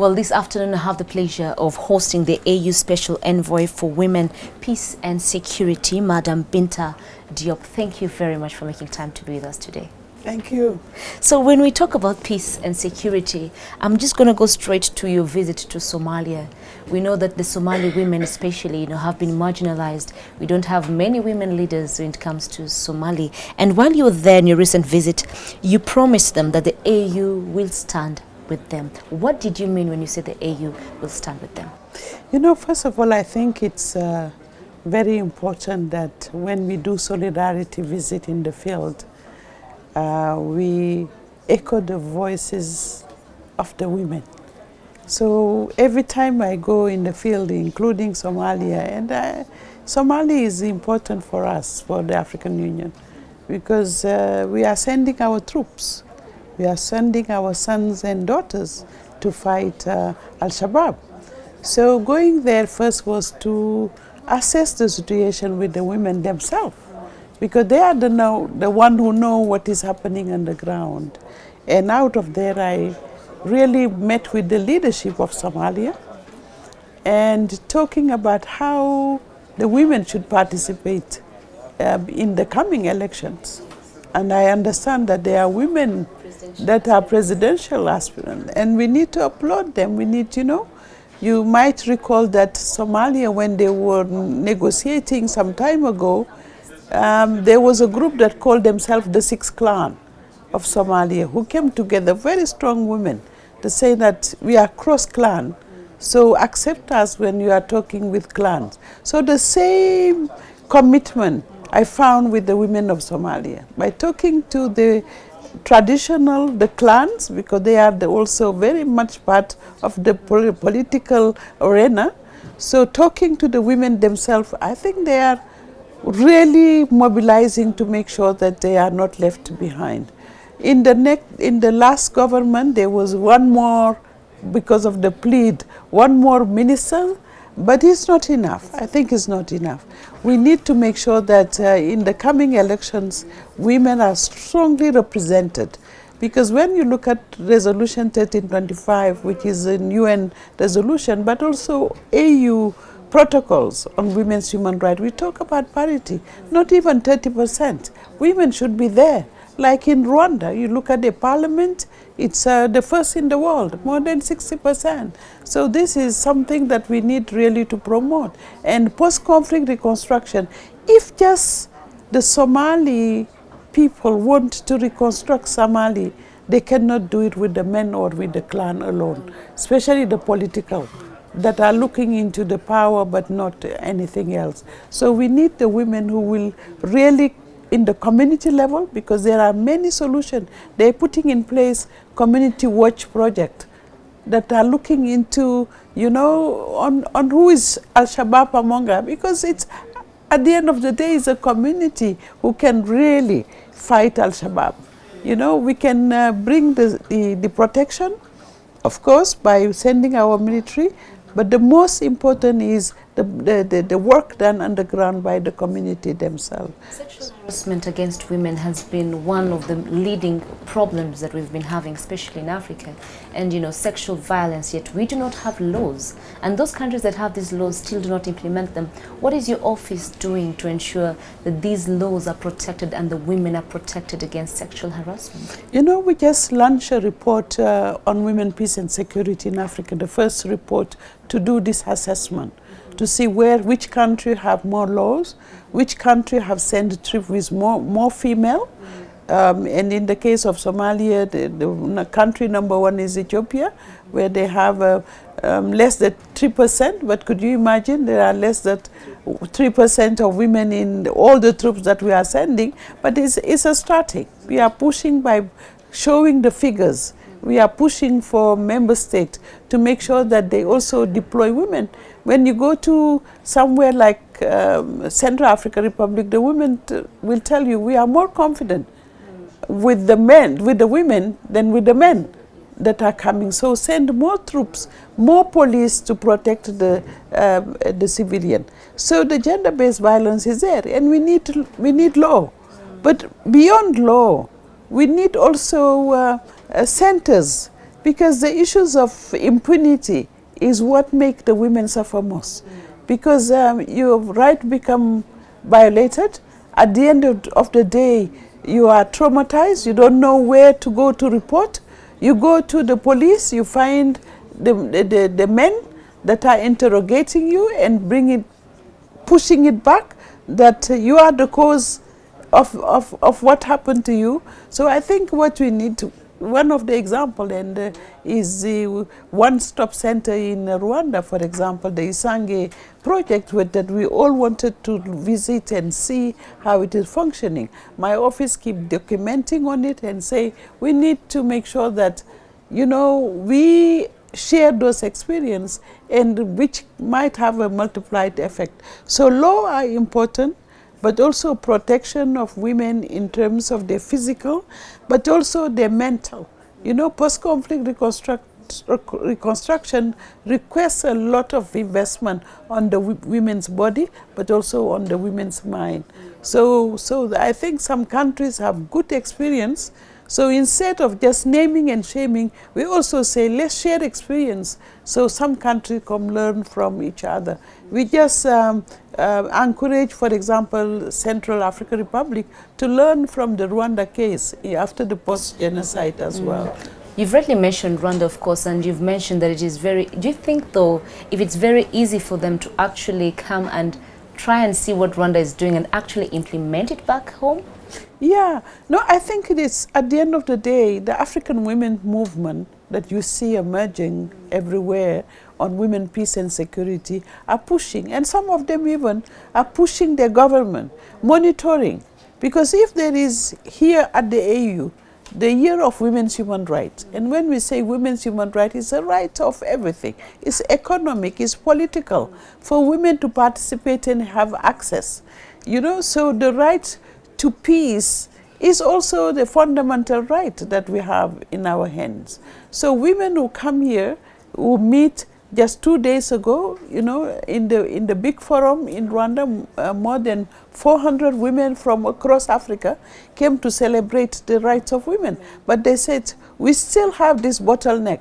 Well, this afternoon I have the pleasure of hosting the AU Special Envoy for Women, Peace and Security, Madam Bineta Diop. Thank you very much for making time to be with us today. Thank you. So when we talk about peace and security, I'm just going to go straight to your visit to Somalia. We know that the Somali women especially, have been marginalized. We don't have many women leaders when it comes to Somali. And while you were there in your recent visit, you promised them that the AU will stand with them. What did you mean when you said the AU will stand with them? First of all, I think it's very important that when we do solidarity visit in the field, we echo the voices of the women. So every time I go in the field, including Somalia, and Somalia is important for us, for the African Union, because we are sending our troops. We are sending our sons and daughters to fight Al-Shabaab. So going there first was to assess the situation with the women themselves, because they are the one who know what is happening on the ground. And out of there, I really met with the leadership of Somalia and talking about how the women should participate in the coming elections. And I understand that there are women that are presidential aspirants, and we need to applaud them. We need, you might recall that Somalia, when they were negotiating some time ago, there was a group that called themselves the Sixth Clan of Somalia, who came together, very strong women, to say that we are cross-clan, so accept us when you are talking with clans. So the same commitment I found with the women of Somalia. By talking to the the clans, because they are also very much part of the political arena. So talking to the women themselves, I think they are really mobilizing to make sure that they are not left behind. In the last government, there was one more, because of the plead, one more minister, but it's not enough. I think it's not enough. We need to make sure that in the coming elections, women are strongly represented. Because when you look at Resolution 1325, which is a UN resolution, but also AU protocols on women's human rights, we talk about parity, not even 30%. Women should be there. Like in Rwanda, you look at the parliament, it's the first in the world, more than 60%. So this is something that we need really to promote. And post-conflict reconstruction, if just the Somali people want to reconstruct Somali, they cannot do it with the men or with the clan alone, especially the political, that are looking into the power but not anything else. So we need the women who will really, in the community level, because there are many solutions. They're putting in place community watch project that are looking into, on who is Al-Shabaab among us, because it's, at the end of the day, it's a community who can really fight Al-Shabaab. We can bring the protection, of course, by sending our military, but the most important is the work done underground by the community themselves. Sexual harassment against women has been one of the leading problems that we've been having, especially in Africa. And sexual violence, yet we do not have laws. And those countries that have these laws still do not implement them. What is your office doing to ensure that these laws are protected and the women are protected against sexual harassment? We just launched a report on women, peace and security in Africa, the first report to do this assessment, to see which country have more laws, which country have sent troops with more female. And in the case of Somalia, the country number one is Ethiopia, where they have less than 3%. But could you imagine there are less than 3% of women in all the troops that we are sending? But it's a starting. We are pushing by showing the figures. We are pushing for member states to make sure that they also deploy women. When you go to somewhere like Central African Republic, the women will tell you we are more confident with the women than with the men that are coming. So send more troops, more police to protect the civilian. So the gender-based violence is there, and we need law. But beyond law, we need also centers, because the issues of impunity is what make the women suffer most. Because your right become violated. At the end of the day, you are traumatized. You don't know where to go to report. You go to the police. You find the men that are interrogating you and pushing it back that you are the cause of what happened to you. So I think what we need to, one of the example is the one-stop center in Rwanda, for example, the Isange project that we all wanted to visit and see how it is functioning. My office keep documenting on it and say we need to make sure that, you know, we share those experiences and which might have a multiplied effect. So law are important, but also protection of women in terms of their physical, but also their mental. You know, post-conflict reconstruction requires a lot of investment on the women's body, but also on the women's mind. So I think some countries have good experience. So instead of just naming and shaming, we also say, let's share experience so some countries can learn from each other. We just encourage, for example, Central African Republic to learn from the Rwanda case after the post-genocide as well. You've rightly mentioned Rwanda, of course, and you've mentioned that it is very, do you think though, if it's very easy for them to actually come and try and see what Rwanda is doing and actually implement it back home? Yeah, no, I think it is, at the end of the day, the African women movement that you see emerging everywhere on women, peace and security are pushing, and some of them even are pushing their government, monitoring. Because if there is here at the AU, the year of women's human rights, and when we say women's human rights, it's a right of everything. It's economic, it's political, for women to participate and have access. You know, so the right to peace is also the fundamental right that we have in our hands. So women who come here, who meet just 2 days ago, you know, in the big forum in Rwanda, more than 400 women from across Africa came to celebrate the rights of women. But they said, we still have this bottleneck.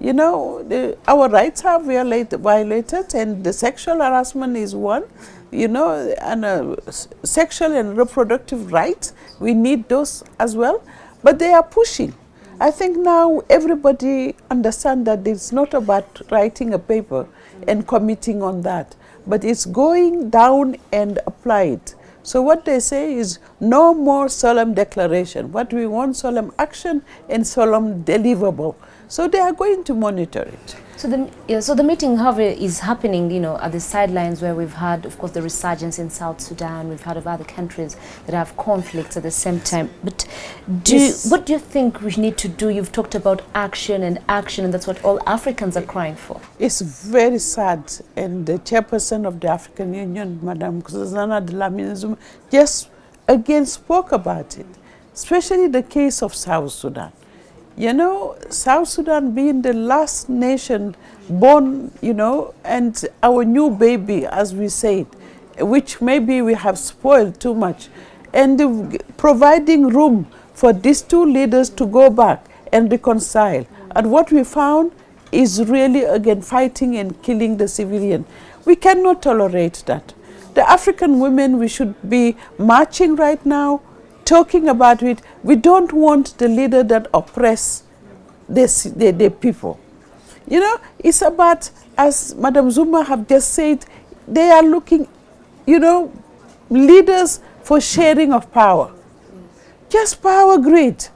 You know, our rights are violated, and the sexual harassment is one. You know, and sexual and reproductive rights, we need those as well, but they are pushing. I think now everybody understands that it's not about writing a paper and committing on that, but it's going down and applied. So what they say is no more solemn declaration. What we want, solemn action and solemn deliverable. So they are going to monitor it. So the meeting, however, is happening, you know, at the sidelines where we've had, of course, the resurgence in South Sudan. We've heard of other countries that have conflicts at the same time. But what do you think we need to do? You've talked about action, and that's what all Africans are crying for. It's very sad, and the chairperson of the African Union, Madame Zana de la Minizum, just again spoke about it, especially the case of South Sudan. You know, South Sudan being the last nation born, you know, and our new baby, as we said, which maybe we have spoiled too much, and providing room for these two leaders to go back and reconcile. And what we found is really, again, fighting and killing the civilian. We cannot tolerate that. The African women, we should be marching right now, talking about it. We don't want the leader that oppress the people. You know, it's about, as Madame Zuma have just said, they are looking, you know, leaders for sharing of power. Just power grid,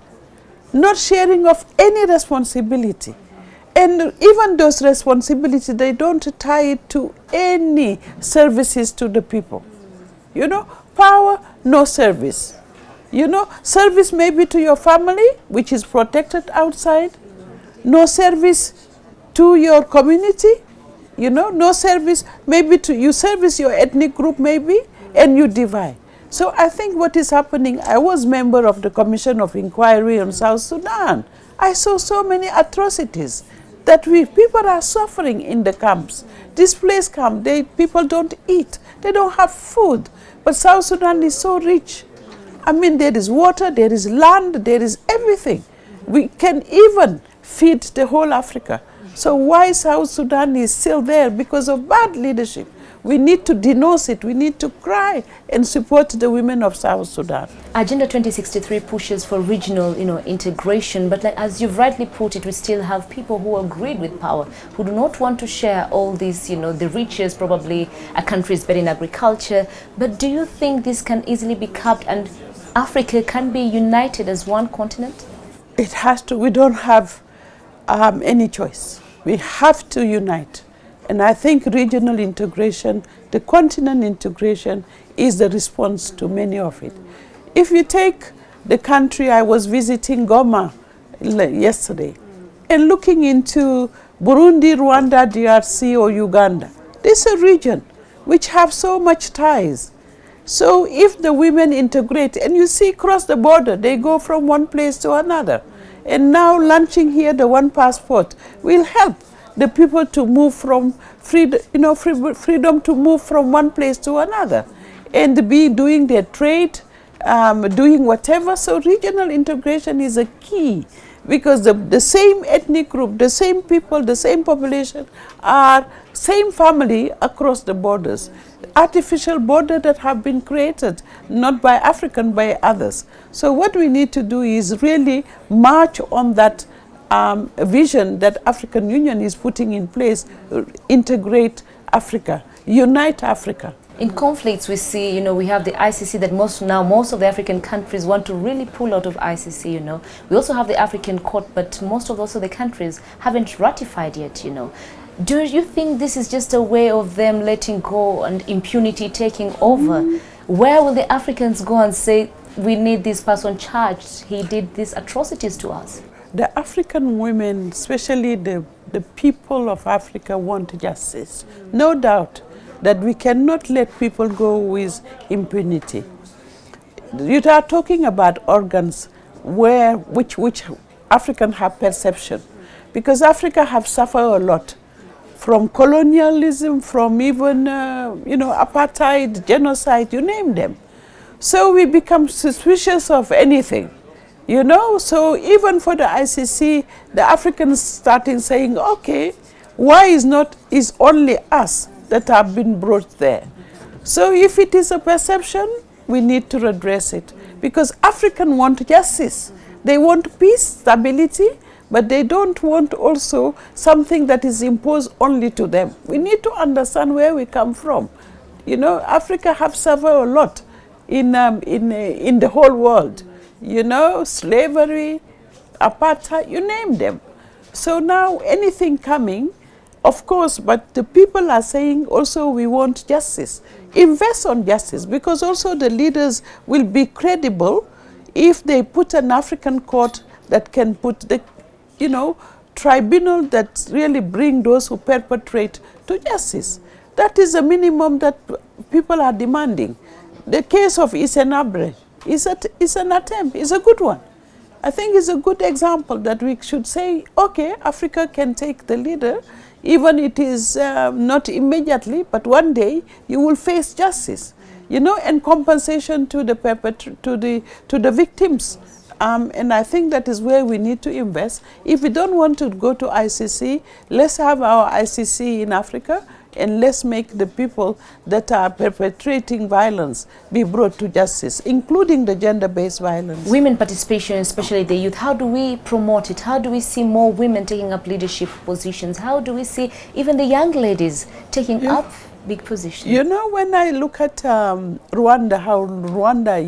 not sharing of any responsibility. And even those responsibilities, they don't tie it to any services to the people. You know, power, no service. You know, service maybe to your family, which is protected outside. No service to your community. You know, no service maybe to, you service your ethnic group maybe, and you divide. So I think what is happening, I was member of the Commission of Inquiry on South Sudan. I saw so many atrocities that people are suffering in the camps. Displaced camp, people don't eat. They don't have food. But South Sudan is so rich. I mean, there is water, there is land, there is everything. We can even feed the whole Africa. So why South Sudan is still there? Because of bad leadership. We need to denounce it. We need to cry and support the women of South Sudan. Agenda 2063 pushes for regional, integration, but like, as you've rightly put it, we still have people who are greed with power, who do not want to share all these, the riches. Probably a country is better in agriculture. But do you think this can easily be capped and Africa can be united as one continent? It has to. We don't have any choice. We have to unite. And I think regional integration, the continent integration, is the response to many of it. If you take the country, I was visiting Goma yesterday, and looking into Burundi, Rwanda, DRC, or Uganda. This is a region which have so much ties. So if the women integrate, and you see across the border, they go from one place to another. And now launching here the one passport will help the people to move from freedom to move from one place to another, and be doing their trade, doing whatever. So regional integration is a key, because the same ethnic group, the same people, the same population are same family across the borders. Artificial border that have been created, not by African, by others. So what we need to do is really march on that vision that African Union is putting in place, integrate Africa, unite Africa. In conflicts, we see, we have the ICC that most of the African countries want to really pull out of ICC, We also have the African Court, but most of also the countries haven't ratified yet, Do you think this is just a way of them letting go and impunity taking over? Where will the Africans go and say, we need this person charged, he did these atrocities to us? The African women, especially the people of Africa, want justice. No doubt that we cannot let people go with impunity. You are talking about organs which Africans have perception, because Africa have suffered a lot from colonialism, from even apartheid, genocide, you name them. So we become suspicious of anything. So even for the ICC, the Africans starting saying, okay, why is only us that have been brought there? So if it is a perception, we need to redress it, because Africans want justice. They want peace, stability, but they don't want also something that is imposed only to them. We need to understand where we come from. Africa have suffered a lot in the whole world. Slavery, apartheid, you name them. So now anything coming, of course, but the people are saying also we want justice. Invest on justice, because also the leaders will be credible if they put an African court that can put the, tribunal that really bring those who perpetrate to justice. That is the minimum that people are demanding. The case of Isenabre is an attempt, is a good one. I think it's a good example that we should say, okay, Africa can take the leader, even it is not immediately, but one day you will face justice, and compensation to the victims. And I think that is where we need to invest. If we don't want to go to ICC, let's have our ICC in Africa, and let's make the people that are perpetrating violence be brought to justice, including the gender-based violence. Women participation, especially the youth, how do we promote it? How do we see more women taking up leadership positions? How do we see even the young ladies taking up big positions? When I look at Rwanda, how Rwanda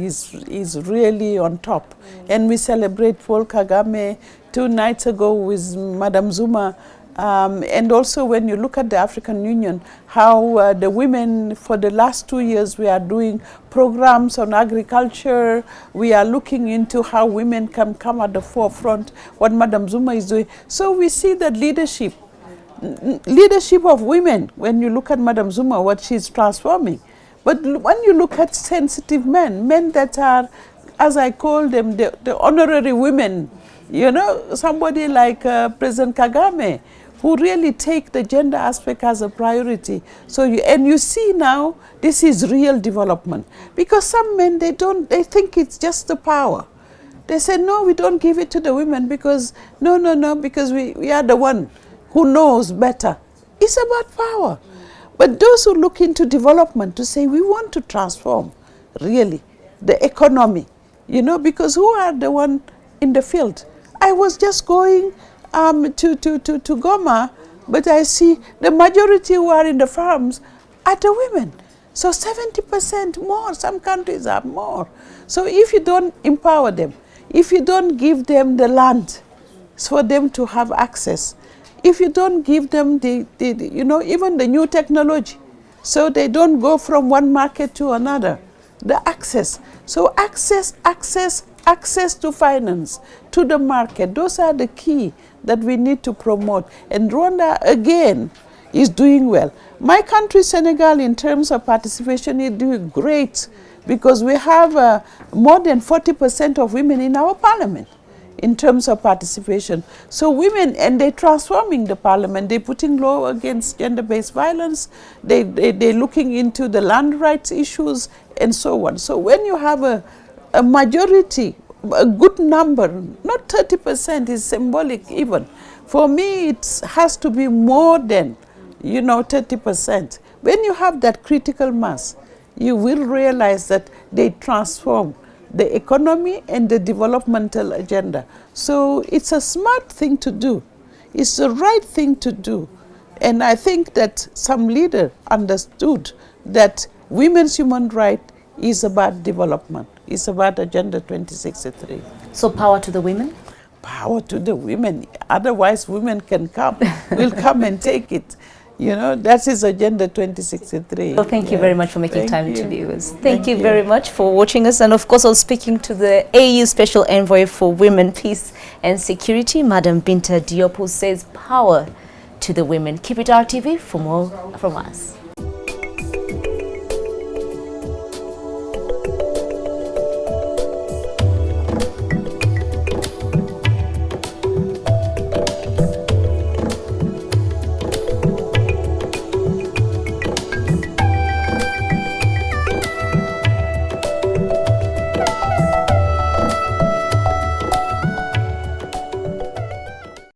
is really on top, and we celebrate Paul Kagame 2 nights ago with Madam Zuma. And also when you look at the African Union, how the women for the last 2 years we are doing programs on agriculture. We are looking into how women can come at the forefront, what Madam Zuma is doing. So we see that leadership of women, when you look at Madam Zuma, what she's transforming. But when you look at sensitive men that are, as I call them, the honorary women, somebody like President Kagame, who really take the gender aspect as a priority. So you see now, this is real development. Because some men, they think it's just the power. They said, no, we don't give it to the women because, no, because we are the one who knows better. It's about power. But those who look into development to say, we want to transform, really, the economy, you know, because who are the one in the field? I was just going to Goma, but I see the majority who are in the farms are the women. So 70% more, some countries have more. So if you don't empower them, if you don't give them the land for them to have access, if you don't give them you know, even the new technology, so they don't go from one market to another, the access. So access to finance, to the market, those are the key that we need to promote. And Rwanda, again, is doing well. My country, Senegal, in terms of participation, is doing great because we have more than 40% of women in our parliament in terms of participation. So women, and they're transforming the parliament. They're putting law against gender-based violence. They're looking into the land rights issues and so on. So when you have a majority, a good number, not 30% is symbolic even. For me, it has to be more than, you know, 30%. When you have that critical mass, you will realize that they transform the economy and the developmental agenda. So it's a smart thing to do. It's the right thing to do. And I think that some leader understood that women's human right is about development. It's about Agenda 2063. So power to the women? Power to the women. Otherwise, women can come, will come and take it. You know, that is Agenda 2063. Well, thank you very much for making time to be with us. Thank you very much for watching us. And of course, I was speaking to the AU Special Envoy for Women, Peace and Security, Madam Bineta Diop, who says power to the women. Keep it RTV for more from us.